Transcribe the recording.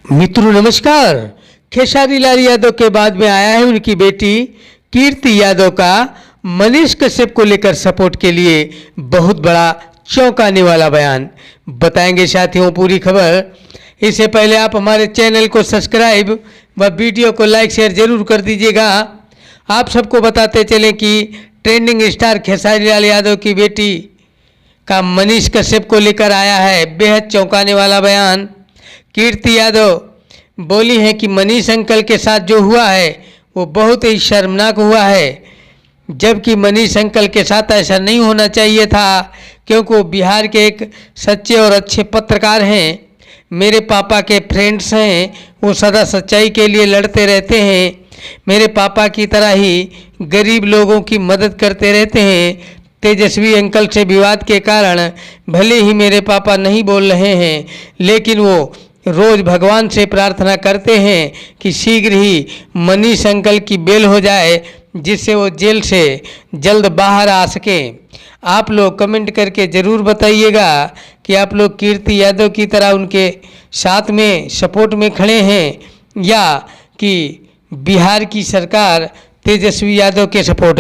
मित्रों नमस्कार। खेसारी लाल यादव के बाद में आया है उनकी बेटी कीर्ति यादव का मनीष कश्यप को लेकर सपोर्ट के लिए बहुत बड़ा चौंकाने वाला बयान। बताएंगे साथियों पूरी खबर। इससे पहले आप हमारे चैनल को सब्सक्राइब व वीडियो को लाइक शेयर जरूर कर दीजिएगा। आप सबको बताते चलें कि ट्रेंडिंग स्टार खेसारी लाल यादव की बेटी का मनीष कश्यप को लेकर आया है बेहद चौंकाने वाला बयान। कीर्ति यादव बोली हैं कि मनीष अंकल के साथ जो हुआ है वो बहुत ही शर्मनाक हुआ है, जबकि मनीष अंकल के साथ ऐसा नहीं होना चाहिए था, क्योंकि वो बिहार के एक सच्चे और अच्छे पत्रकार हैं, मेरे पापा के फ्रेंड्स हैं, वो सदा सच्चाई के लिए लड़ते रहते हैं, मेरे पापा की तरह ही गरीब लोगों की मदद करते रहते हैं। तेजस्वी अंकल से विवाद के कारण भले ही मेरे पापा नहीं बोल रहे हैं, लेकिन वो रोज़ भगवान से प्रार्थना करते हैं कि शीघ्र ही मनीष अंकल की बेल हो जाए, जिससे वो जेल से जल्द बाहर आ सकें। आप लोग कमेंट करके ज़रूर बताइएगा कि आप लोग कीर्ति यादव की तरह उनके साथ में सपोर्ट में खड़े हैं या कि बिहार की सरकार तेजस्वी यादव के सपोर्ट